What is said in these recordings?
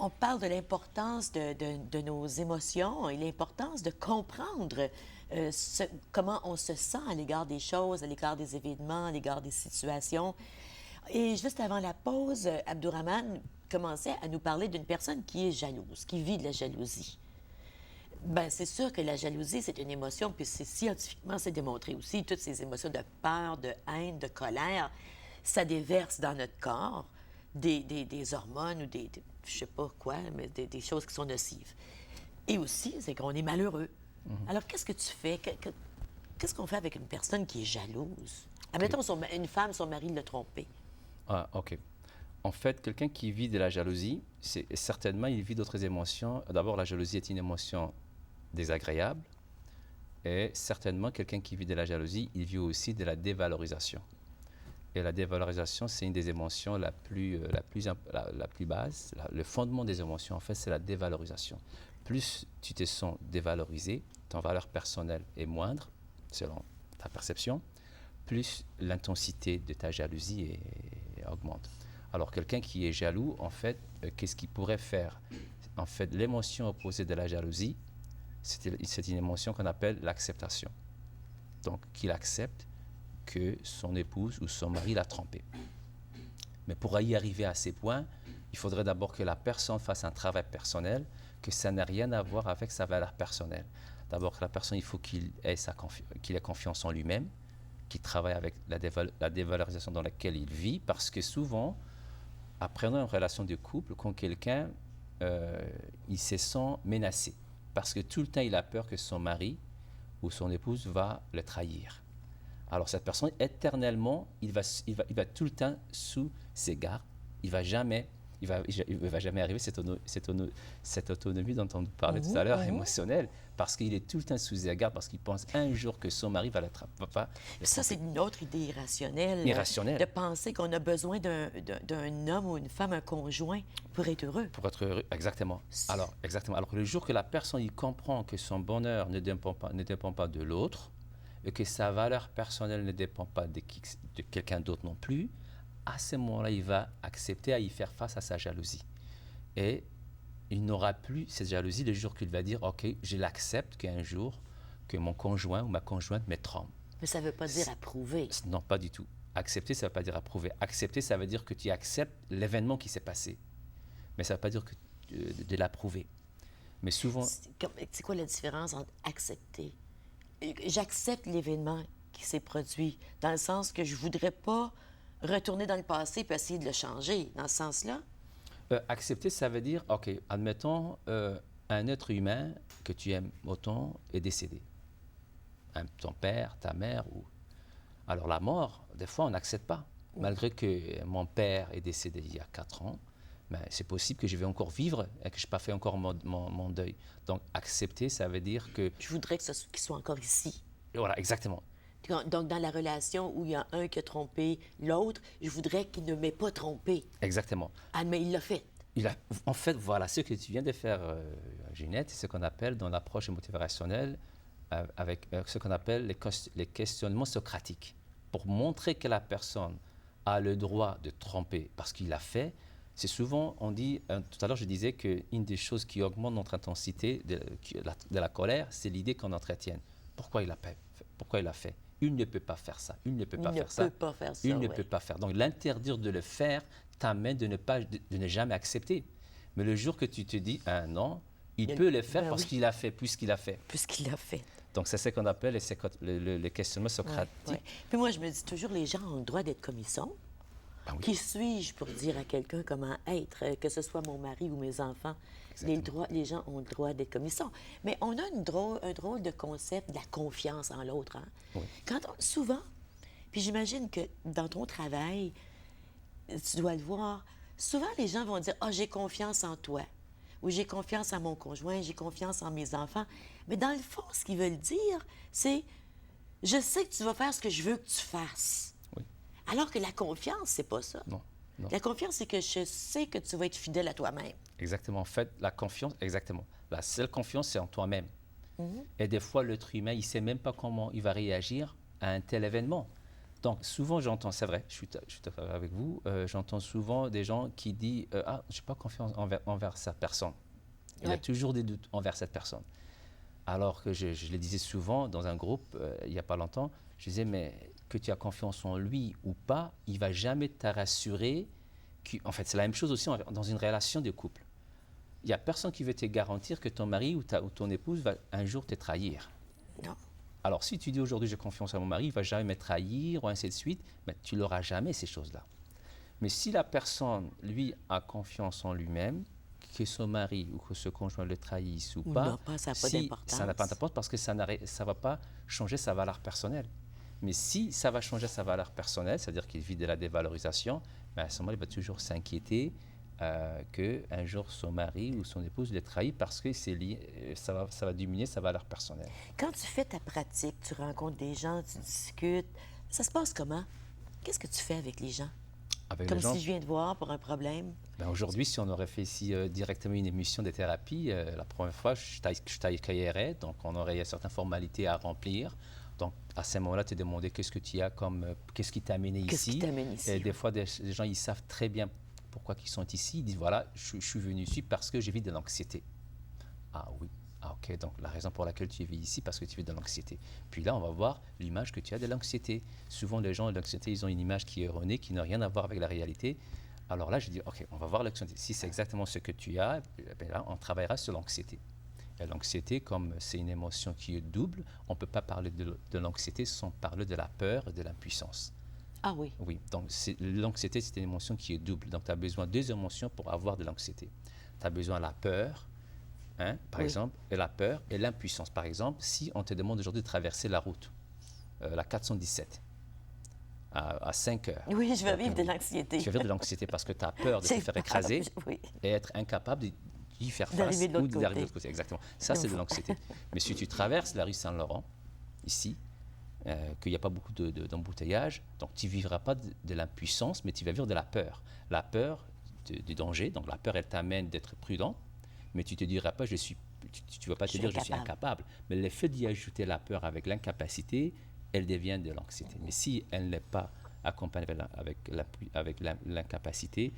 On parle de l'importance de nos émotions et l'importance de comprendre comment on se sent à l'égard des choses, à l'égard des événements, à l'égard des situations. Et juste avant la pause, Abdourahmane commençait à nous parler d'une personne qui est jalouse, qui vit de la jalousie. Ben, c'est sûr que la jalousie, c'est une émotion, puis scientifiquement, c'est démontré aussi. Toutes ces émotions de peur, de haine, de colère, ça déverse dans notre corps des hormones ou je sais pas quoi, mais des choses qui sont nocives. Et aussi, c'est qu'on est malheureux. Alors, qu'est-ce que tu fais? Qu'est-ce qu'on fait avec une personne qui est jalouse? Admettons, une femme, son mari l'a trompée. Ah, ok. En fait, quelqu'un qui vit de la jalousie, c'est certainement, il vit d'autres émotions. D'abord, la jalousie est une émotion désagréable. Et certainement, quelqu'un qui vit de la jalousie, il vit aussi de la dévalorisation. Et la dévalorisation, c'est une des émotions la plus basse. Le fondement des émotions, en fait, c'est la dévalorisation. Plus tu te sens dévalorisé, ton valeur personnelle est moindre, selon ta perception, plus l'intensité de ta jalousie augmente. Alors, quelqu'un qui est jaloux, en fait, qu'est-ce qu'il pourrait faire? En fait, l'émotion opposée de la jalousie, c'est une émotion qu'on appelle l'acceptation. Donc, qu'il accepte que son épouse ou son mari l'a trompé. Mais pour y arriver à ces points, il faudrait d'abord que la personne fasse un travail personnel, que ça n'a rien à voir avec sa valeur personnelle. D'abord, que la personne, il faut qu'il ait confiance en lui-même, qu'il travaille avec la dévalorisation dans laquelle il vit, parce que souvent, après une relation de couple, quand quelqu'un il se sent menacé, parce que tout le temps, il a peur que son mari ou son épouse va le trahir. Alors cette personne, éternellement, il va tout le temps sous ses gardes. Il va jamais arriver cette autonomie dont on parlait tout à l'heure, émotionnelle, parce qu'il est tout le temps sous ses gardes, parce qu'il pense un jour que son mari va le tromper. Ça, c'est une autre idée irrationnelle. Irrationnelle. De penser qu'on a besoin d'un homme ou une femme, un conjoint, pour être heureux. Pour être heureux, exactement. Alors, exactement. Alors le jour que la personne il comprend que son bonheur ne dépend pas de l'autre, et que sa valeur personnelle ne dépend pas de quelqu'un d'autre non plus, à ce moment-là, il va accepter à y faire face à sa jalousie. Et il n'aura plus cette jalousie le jour qu'il va dire « Ok, je l'accepte qu'un jour, que mon conjoint ou ma conjointe me trompe. » Mais ça ne veut pas dire approuver. Non, pas du tout. Accepter, ça ne veut pas dire approuver. Accepter, ça veut dire que tu acceptes l'événement qui s'est passé. Mais ça ne veut pas dire que de l'approuver. Mais souvent... C'est quoi la différence entre accepter? J'accepte l'événement qui s'est produit, dans le sens que je ne voudrais pas retourner dans le passé et essayer de le changer, dans ce sens-là? Accepter, ça veut dire, OK, admettons, un être humain que tu aimes autant est décédé. Ton père, ta mère, ou... Alors la mort, des fois, on n'accepte pas. Malgré que mon père est décédé il y a 4 ans, ben, c'est possible que je vais encore vivre et que je n'ai pas fait encore mon deuil. Donc, accepter, ça veut dire que... Je voudrais qu'il soit encore ici. Voilà, exactement. Donc, dans la relation où il y a un qui a trompé l'autre, je voudrais qu'il ne m'ait pas trompé. Exactement. Ah, mais il l'a fait. En fait, voilà, ce que tu viens de faire, Ginette, c'est ce qu'on appelle dans l'approche motivationnelle, avec ce qu'on appelle les questionnements socratiques. Pour montrer que la personne a le droit de tromper parce qu'il l'a fait, c'est souvent, on dit, tout à l'heure je disais qu'une des choses qui augmente notre intensité de la colère, c'est l'idée qu'on entretienne. Pourquoi il l'a fait? Il ne peut pas faire ça. Il ne peut pas faire ça. Il ne peut pas faire. Donc l'interdire de le faire t'amène de ne jamais accepter. Mais le jour que tu te dis, ah non, il peut le faire parce qu'il a fait, puisqu'il a fait. Puisqu'il a fait. Donc c'est ce qu'on appelle les questionnements socratiques. Ouais. Puis moi, je me dis toujours, les gens ont le droit d'être comme ils sont. Ben oui. Qui suis-je pour dire à quelqu'un comment être, que ce soit mon mari ou mes enfants? Les gens ont le droit d'être comme ils sont. Mais on a un drôle de concept de la confiance en l'autre. Hein? Oui. Souvent, puis j'imagine que dans ton travail, tu dois le voir, souvent les gens vont dire « Ah, j'ai confiance en toi » ou « J'ai confiance en mon conjoint, j'ai confiance en mes enfants ». Mais dans le fond, ce qu'ils veulent dire, c'est « Je sais que tu vas faire ce que je veux que tu fasses ». Oui. Alors que la confiance, c'est pas ça. Non. La confiance, c'est que je sais que tu vas être fidèle à toi-même. Exactement. En fait, la confiance, exactement. La seule confiance, c'est en toi-même. Et des fois, l'être humain, il ne sait même pas comment il va réagir à un tel événement. Donc, souvent, j'entends, c'est vrai, je suis d'accord avec vous, j'entends souvent des gens qui disent ah, je n'ai pas confiance envers cette personne. Il a Ouais. toujours des doutes envers cette personne. Alors que je le disais souvent dans un groupe, il n'y a pas longtemps, je disais, mais que tu as confiance en lui ou pas, il ne va jamais te rassurer. En fait, c'est la même chose aussi dans une relation de couple. Il n'y a personne qui veut te garantir que ton mari ou ton épouse va un jour te trahir. Non. Alors, si tu dis aujourd'hui j'ai confiance en mon mari, il ne va jamais me trahir ou ainsi de suite, mais tu l'auras jamais ces choses-là. Mais si la personne, lui, a confiance en lui-même, que son mari ou que ce conjoint le trahisse ou Ou pas, non, pas, ça n'a pas si ça n'a pas d'importance. d'importance parce que ça ne va pas changer sa valeur personnelle. Mais si ça va changer sa valeur personnelle, c'est-à-dire qu'il vit de la dévalorisation, ben à ce moment-là, il va toujours s'inquiéter qu'un jour son mari ou son épouse le trahit parce que ça va diminuer sa valeur personnelle. Quand tu fais ta pratique, tu rencontres des gens, tu discutes, ça se passe comment? Qu'est-ce que tu fais avec les gens? Avec les Comme gens, si je viens te voir pour un problème. ben aujourd'hui, si on aurait fait ici directement une émission de thérapie, la première fois, je t'accueillerais, donc on aurait certaines formalités à remplir. Donc à ce moment-là, te demander qu'est-ce que tu as comme, qu'est-ce qui t'a amené Qu'est-ce qui ici. t'amène ici? Et des fois, des gens, ils savent très bien pourquoi ils sont ici. Ils disent, voilà, je suis venu ici parce que j'ai vis de l'anxiété. Ah oui, ah ok, donc la raison pour laquelle tu vis ici, parce que tu vis de l'anxiété. Puis là, on va voir l'image que tu as de l'anxiété. Souvent, les gens de l'anxiété, ils ont une image qui est erronée, qui n'a rien à voir avec la réalité. Alors là, je dis, ok, on va voir l'anxiété. Si c'est exactement ce que tu as, eh là, on travaillera sur l'anxiété. Et l'anxiété, comme c'est une émotion qui est double, on ne peut pas parler de l'anxiété sans parler de la peur et de l'impuissance. Ah oui. Oui, donc l'anxiété, c'est une émotion qui est double. Donc tu as besoin de deux émotions pour avoir de l'anxiété. Tu as besoin de la peur, hein, par Oui. exemple, et la peur et l'impuissance. Par exemple, si on te demande aujourd'hui de traverser la route, la 417, à 5 heures, Oui, je vais vivre de oui, l'anxiété. tu vas vivre de l'anxiété parce que tu as peur de te J'ai faire peur, écraser oui, et être incapable d'y faire face d'arriver de ou l'autre d'arriver de côté. l'autre côté. Exactement. Ça, Donc, c'est de l'anxiété. Mais si tu traverses la rue Saint-Laurent, ici, qu'il n'y a pas beaucoup d'embouteillage, donc tu ne vivras pas de l'impuissance, mais tu vas vivre de la peur. La peur du danger, donc la peur, elle t'amène d'être prudent, mais tu ne te diras pas, tu ne vas pas je te suis dire, je suis incapable. incapable. Mais le fait d'y ajouter la peur avec l'incapacité, elle devient de l'anxiété. Mais si elle n'est pas accompagnée avec l'incapacité,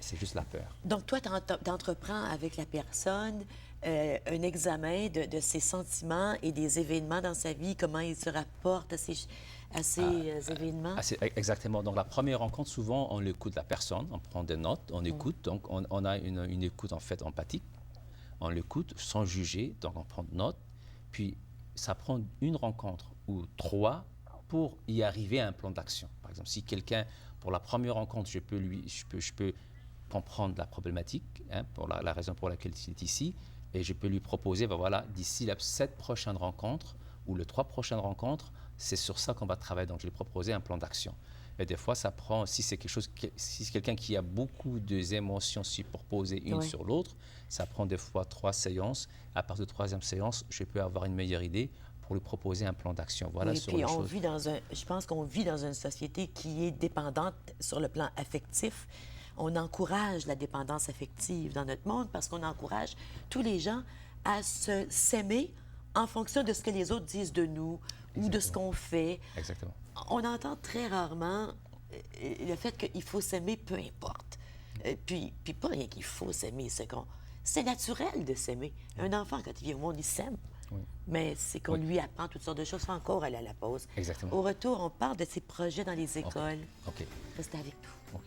c'est juste la peur. Donc, toi, tu entreprends avec la personne un examen de ses sentiments et des événements dans sa vie, comment il se rapporte à ces événements. Ah, c'est exactement. Donc, la première rencontre, souvent, on écoute la personne, on prend des notes, on écoute. Donc, on a une écoute, en fait, empathique. On l'écoute sans juger, donc on prend des notes. Puis, ça prend une rencontre ou trois pour y arriver à un plan d'action. Par exemple, si quelqu'un, pour la première rencontre, je peux comprendre la problématique, hein, pour la raison pour laquelle il est ici, et je peux lui proposer, ben voilà, d'ici la 7 prochaines rencontres ou les 3 prochaines rencontres, c'est sur ça qu'on va travailler. Donc, je vais lui proposer un plan d'action. Et des fois, ça prend, si c'est quelqu'un qui a beaucoup d'émotions superposées une Oui. sur l'autre, ça prend des fois 3 séances. À partir de troisième séance, je peux avoir une meilleure idée pour lui proposer un plan d'action. Voilà Oui, sur puis les choses. je pense qu'on vit dans une société qui est dépendante sur le plan affectif. On encourage la dépendance affective dans notre monde parce qu'on encourage tous les gens à s'aimer en fonction de ce que les autres disent de nous ou de ce Exactement. qu'on fait. Exactement. On entend très rarement le fait qu'il faut s'aimer peu importe. Puis pas rien qu'il faut s'aimer, c'est naturel de s'aimer. Un enfant, quand il vient au monde, il s'aime. Oui. Mais c'est qu'on Oui. lui apprend toutes sortes de choses. Faut encore aller à la pause. Exactement. Au retour, on parle de ses projets dans les écoles. OK. Restez avec nous. OK.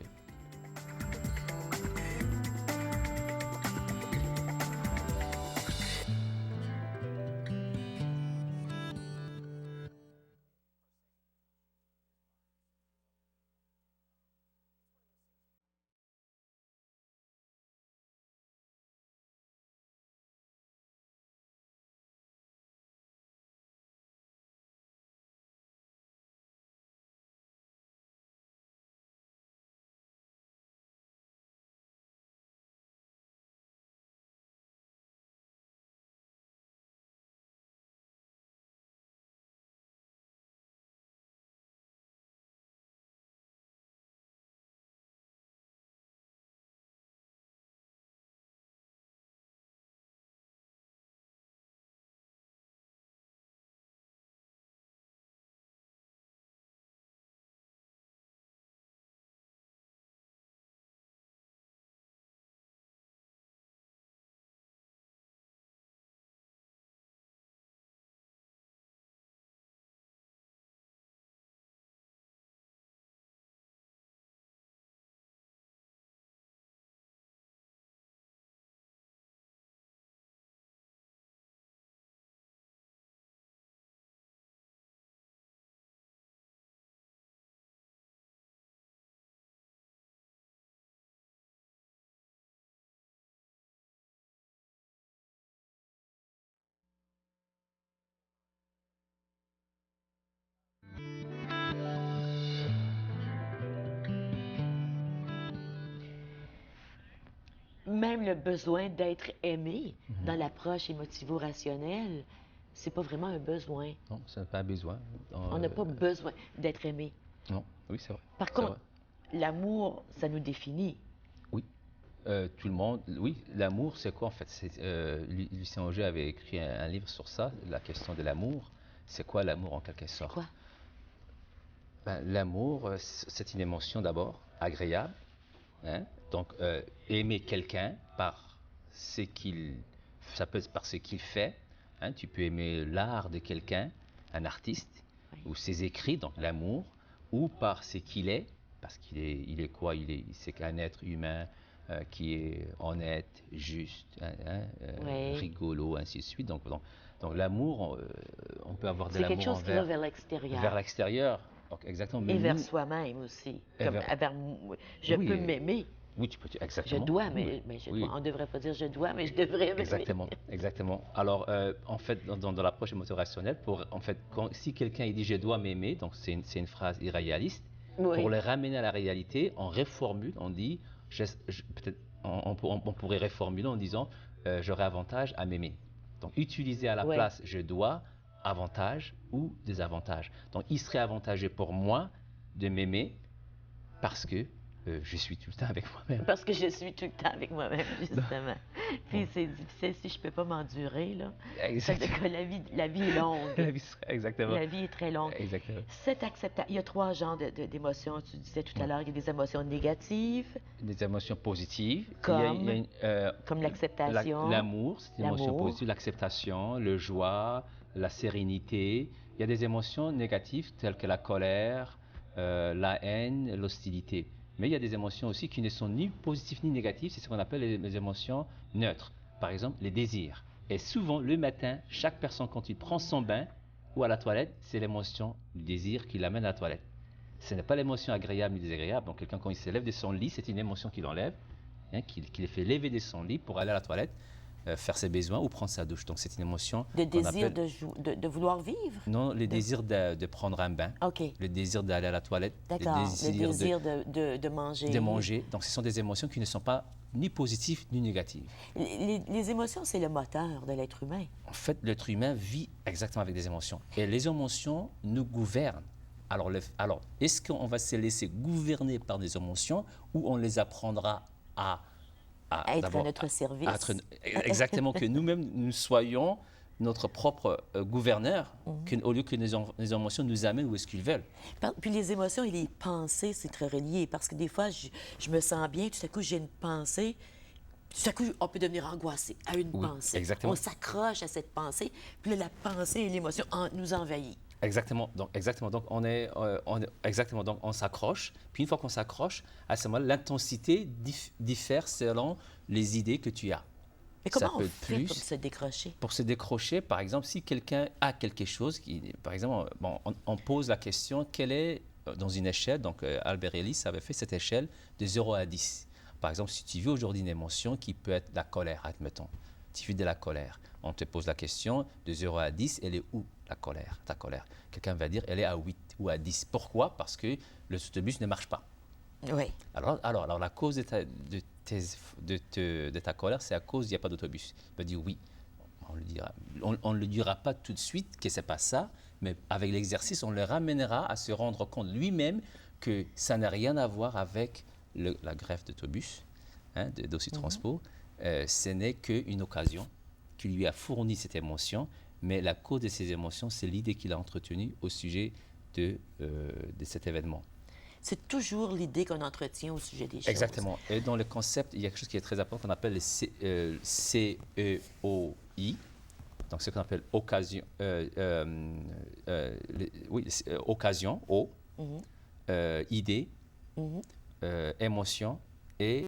même le besoin d'être aimé dans l'approche émotivo-rationnelle, c'est pas vraiment un besoin. Non, ce n'est pas un besoin. On n'a pas besoin d'être aimé. Non, oui, c'est vrai. Par C'est contre, vrai. l'amour, ça nous définit. Oui. Tout le monde, oui, l'amour, c'est quoi en fait? Lucien Auger avait écrit un livre sur ça, la question de l'amour. C'est quoi l'amour en quelque C'est sorte? quoi? Ben, l'amour, c'est une émotion d'abord agréable. Hein? Donc, aimer quelqu'un par ce qu'il, ça peut être par ce qu'il fait. Hein? Tu peux aimer l'art de quelqu'un, un artiste, Oui. ou ses écrits, donc l'amour, ou par ce qu'il est, parce il est quoi? C'est un être humain qui est honnête, juste, Oui. rigolo, ainsi de suite. Donc l'amour, on peut avoir de C'est quelque l'amour chose qui va envers vers l'extérieur. vers l'extérieur. Donc, exactement. Mais Et vers nous, soi-même aussi. et Comme vers- je oui, peux m'aimer. oui, tu peux, Je exactement. dois, Oui, mais je dois. oui, On ne devrait pas dire je dois, mais je devrais m'aimer. exactement, exactement. Alors, en fait, dans l'approche émotionnelle, en fait, si quelqu'un il dit je dois m'aimer, donc c'est une phrase irréaliste. Pour Oui. le ramener à la réalité, on reformule, on dit, peut-être, on pourrait reformuler en disant j'aurai avantage à m'aimer. Donc, utiliser à la Oui. place je dois, avantage ou désavantage. Donc, il serait avantageux pour moi de m'aimer parce que je suis tout le temps avec moi-même. Parce que je suis tout le temps avec moi-même, justement. Puis Bon. c'est difficile si je peux pas m'endurer, là. Exactement. Que la vie est longue. Exactement. La vie est très longue. Exactement. Il y a trois genres d'émotions. Tu disais tout à Ouais. l'heure, il y a des émotions négatives, Des émotions positives. comme, comme l'acceptation, L'amour, c'est une émotion l'amour. positive. L'acceptation, le joie, la sérénité. Il y a des émotions négatives telles que la colère, la haine, l'hostilité. Mais il y a des émotions aussi qui ne sont ni positives ni négatives. C'est ce qu'on appelle les émotions neutres. Par exemple, les désirs. Et souvent, le matin, chaque personne, quand il prend son bain ou à la toilette, c'est l'émotion du désir qui l'amène à la toilette. Ce n'est pas l'émotion agréable ni désagréable. Donc quelqu'un, quand il se lève de son lit, c'est une émotion qui l'enlève, hein, qui le fait lever de son lit pour aller à la toilette, faire ses besoins ou prendre sa douche. Donc c'est une émotion De qu'on désir appelle... de vouloir vivre? Non, le désir de prendre un bain, OK, le désir d'aller à la toilette, d'accord. Le désir de manger. de manger. Donc ce sont des émotions qui ne sont pas ni positives ni négatives. Les émotions, c'est le moteur de l'être humain. En fait, l'être humain vit exactement avec des émotions. Et les émotions nous gouvernent. Alors, est-ce qu'on va se laisser gouverner par des émotions ou on les apprendra À être à d'abord, notre service. exactement, que nous-mêmes, nous soyons notre propre gouverneur, au lieu que les émotions nous amènent où est-ce qu'ils veulent. Puis les émotions et les pensées, c'est très relié. Parce que des fois, je me sens bien, tout à coup, j'ai une pensée. Tout à coup, on peut devenir angoissé à une Oui, pensée. exactement. On s'accroche à cette pensée, puis là, la pensée et l'émotion nous envahissent. Exactement. Donc exactement. Donc on s'accroche. Puis une fois qu'on s'accroche, à ce moment-là, l'intensité diffère selon les idées que tu as. Mais Ça comment peut on être fait plus. pour se décrocher? Pour se décrocher, par exemple, si quelqu'un a quelque chose, par exemple, bon, on pose la question, quelle est, dans une échelle, donc Albert Ellis avait fait cette échelle de 0 à 10. Par exemple, si tu vis aujourd'hui une émotion qui peut être la colère, admettons, tu vis de la colère, on te pose la question de 0 à 10, elle est où la colère, ta colère? Quelqu'un va dire, elle est à 8 ou à 10. Pourquoi? Parce que le autobus ne marche pas. Oui. Alors la cause de ta colère, c'est à cause qu'il n'y a pas d'autobus. Il va dire oui. On ne le dira pas tout de suite que ce n'est pas ça, mais avec l'exercice, on le ramènera à se rendre compte lui-même que ça n'a rien à voir avec la grève d'autobus, hein, d'Ossi Transpo. Ce n'est qu'une occasion qui lui a fourni cette émotion, mais la cause de ces émotions, c'est l'idée qu'il a entretenue au sujet de cet événement. C'est toujours l'idée qu'on entretient au sujet des choses. Exactement. Et dans le concept, il y a quelque chose qui est très important qu'on appelle le CEOI. Donc, ce qu'on appelle occasion, occasion, O, idée, émotion et